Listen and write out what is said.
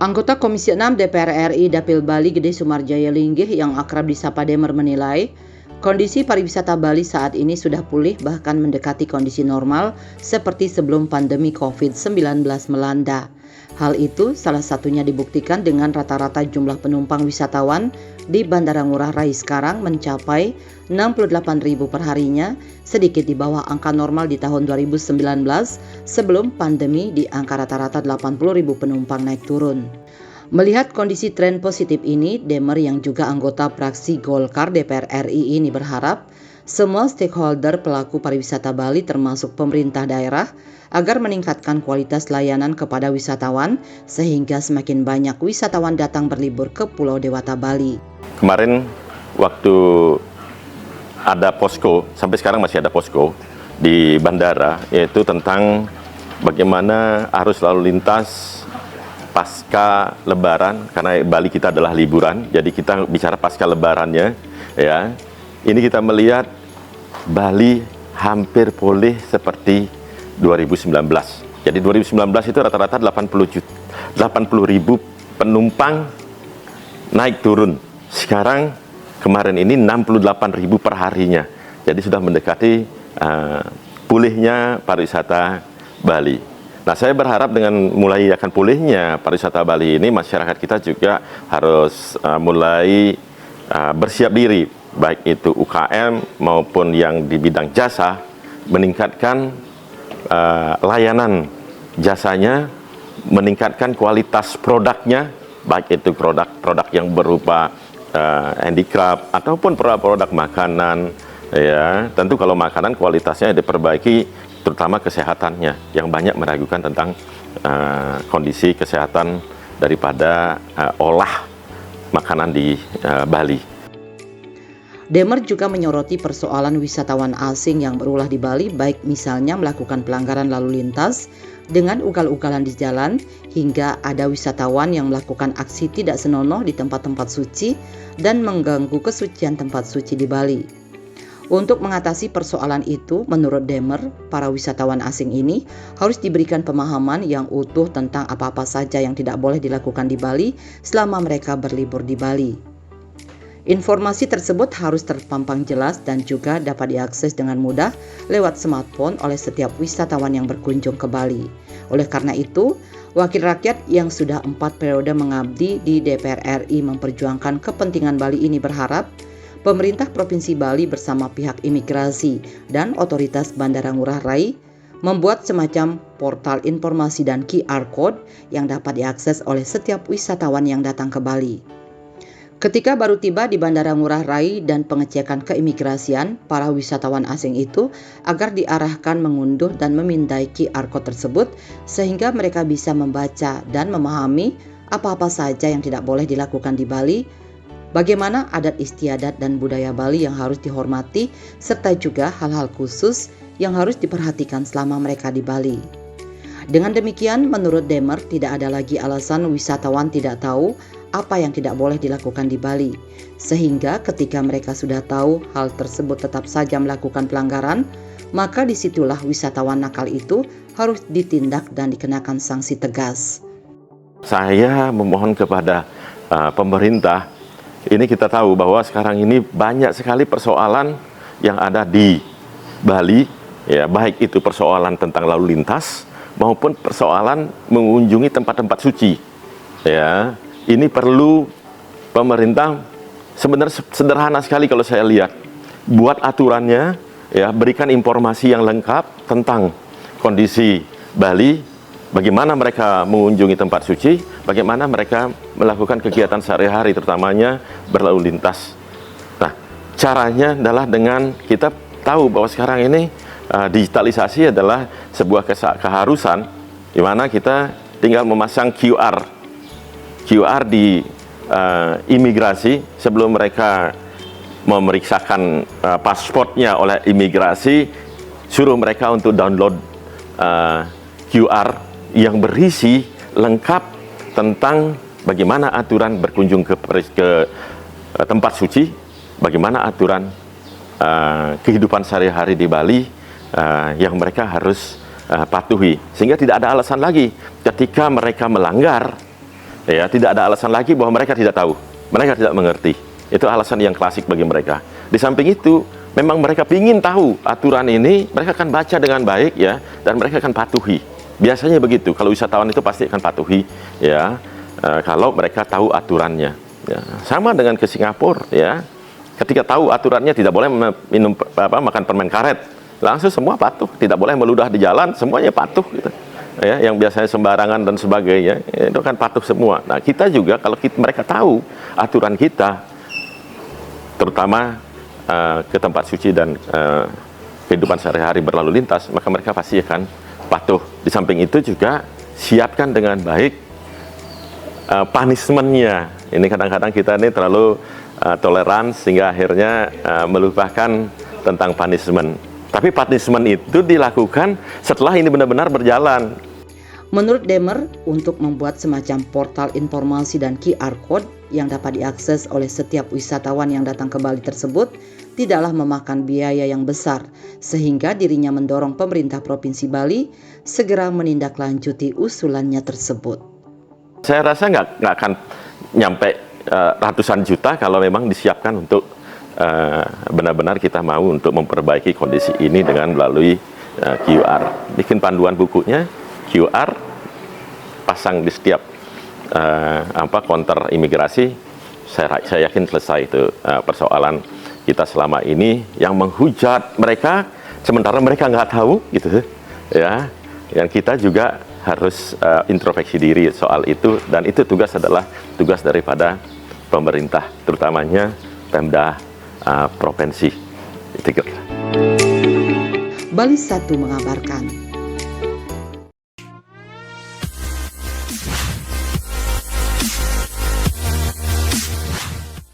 Anggota Komisi 6 DPR RI Dapil Bali Gede Sumarjaya Linggih yang akrab disapa Demer menilai, kondisi pariwisata Bali saat ini sudah pulih bahkan mendekati kondisi normal seperti sebelum pandemi COVID-19 melanda. Hal itu salah satunya dibuktikan dengan rata-rata jumlah penumpang wisatawan di Bandara Ngurah Rai sekarang mencapai 68.000 per harinya, sedikit di bawah angka normal di tahun 2019 sebelum pandemi di angka rata-rata 80.000 penumpang naik turun. Melihat kondisi tren positif ini, Demer yang juga anggota fraksi Golkar DPR RI ini berharap semua stakeholder pelaku pariwisata Bali termasuk pemerintah daerah agar meningkatkan kualitas layanan kepada wisatawan sehingga semakin banyak wisatawan datang berlibur ke Pulau Dewata Bali. Kemarin waktu ada posko, sampai sekarang masih ada posko di bandara, yaitu tentang bagaimana arus lalu lintas pasca lebaran, karena Bali kita adalah liburan, jadi kita bicara pasca lebarannya ya. Ini kita melihat Bali hampir pulih seperti 2019. Jadi 2019 itu rata-rata 80.000 penumpang naik turun. Sekarang kemarin ini 68.000 per harinya. Jadi sudah mendekati pulihnya pariwisata Bali. Nah, saya berharap dengan mulai akan pulihnya pariwisata Bali ini, masyarakat kita juga harus mulai bersiap diri, baik itu UKM maupun yang di bidang jasa, meningkatkan layanan jasanya, meningkatkan kualitas produknya, baik itu produk yang berupa handicraft ataupun produk makanan. Ya, tentu kalau makanan kualitasnya diperbaiki, terutama kesehatannya, yang banyak meragukan tentang kondisi kesehatan daripada olah makanan di Bali. Demer juga menyoroti persoalan wisatawan asing yang berulah di Bali, baik misalnya melakukan pelanggaran lalu lintas dengan ugal-ugalan di jalan, hingga ada wisatawan yang melakukan aksi tidak senonoh di tempat-tempat suci dan mengganggu kesucian tempat suci di Bali. Untuk mengatasi persoalan itu, menurut Demer, para wisatawan asing ini harus diberikan pemahaman yang utuh tentang apa-apa saja yang tidak boleh dilakukan di Bali selama mereka berlibur di Bali. Informasi tersebut harus terpampang jelas dan juga dapat diakses dengan mudah lewat smartphone oleh setiap wisatawan yang berkunjung ke Bali. Oleh karena itu, Wakil Rakyat yang sudah 4 periode mengabdi di DPR RI memperjuangkan kepentingan Bali ini berharap pemerintah Provinsi Bali bersama pihak imigrasi dan otoritas Bandara Ngurah Rai membuat semacam portal informasi dan QR Code yang dapat diakses oleh setiap wisatawan yang datang ke Bali. Ketika baru tiba di Bandara Ngurah Rai dan pengecekan keimigrasian, para wisatawan asing itu agar diarahkan mengunduh dan memindai QR Code tersebut sehingga mereka bisa membaca dan memahami apa-apa saja yang tidak boleh dilakukan di Bali, bagaimana adat istiadat dan budaya Bali yang harus dihormati, serta juga hal-hal khusus yang harus diperhatikan selama mereka di Bali. Dengan demikian, menurut Demer, tidak ada lagi alasan wisatawan tidak tahu apa yang tidak boleh dilakukan di Bali, sehingga ketika mereka sudah tahu hal tersebut tetap saja melakukan pelanggaran, maka disitulah wisatawan nakal itu harus ditindak dan dikenakan sanksi tegas. Saya memohon kepada pemerintah, ini kita tahu bahwa sekarang ini banyak sekali persoalan yang ada di Bali, ya, baik itu persoalan tentang lalu lintas maupun persoalan mengunjungi tempat-tempat suci. Ya, ini perlu pemerintah, sebenarnya sederhana sekali kalau saya lihat, buat aturannya, ya, berikan informasi yang lengkap tentang kondisi Bali, bagaimana mereka mengunjungi tempat suci, bagaimana mereka melakukan kegiatan sehari-hari, terutamanya berlalu lintas. Nah, caranya adalah dengan kita tahu bahwa sekarang ini digitalisasi adalah sebuah keharusan, di mana kita tinggal memasang QR di imigrasi sebelum mereka memeriksakan pasportnya oleh imigrasi, suruh mereka untuk download QR yang berisi lengkap tentang bagaimana aturan berkunjung ke tempat suci, bagaimana aturan kehidupan sehari-hari di Bali yang mereka harus patuhi, sehingga tidak ada alasan lagi ketika mereka melanggar, Ya, tidak ada alasan lagi bahwa mereka tidak tahu, mereka tidak mengerti. Itu alasan yang klasik bagi mereka. Di samping itu, memang mereka ingin tahu aturan ini, mereka akan baca dengan baik ya, dan mereka akan patuhi. Biasanya begitu. Kalau wisatawan itu pasti akan patuhi ya, kalau mereka tahu aturannya. Ya. Sama dengan ke Singapura ya, ketika tahu aturannya tidak boleh makan permen karet, langsung semua patuh. Tidak boleh meludah di jalan, semuanya patuh gitu. Ya, yang biasanya sembarangan dan sebagainya itu kan patuh semua. Nah, kita juga kalau mereka tahu aturan kita, terutama ke tempat suci dan kehidupan sehari-hari berlalu lintas, maka mereka pasti akan patuh. Di samping itu juga siapkan dengan baik punishment-nya. Ini kadang-kadang kita ini terlalu toleran sehingga akhirnya melupakan tentang punishment. Tapi punishment itu dilakukan setelah ini benar-benar berjalan. Menurut Demer, untuk membuat semacam portal informasi dan QR Code yang dapat diakses oleh setiap wisatawan yang datang ke Bali tersebut tidaklah memakan biaya yang besar, sehingga dirinya mendorong pemerintah Provinsi Bali segera menindaklanjuti usulannya tersebut. Saya rasa nggak akan nyampe ratusan juta kalau memang disiapkan untuk benar-benar kita mau untuk memperbaiki kondisi ini dengan melalui QR. Bikin panduan bukunya, QR, pasang di setiap konter imigrasi. Saya yakin selesai itu persoalan kita selama ini yang menghujat mereka sementara mereka nggak tahu gitu ya. Yang kita juga harus introspeksi diri soal itu, dan itu adalah tugas daripada pemerintah, terutamanya Pemda provinsi. Bali 1 mengabarkan.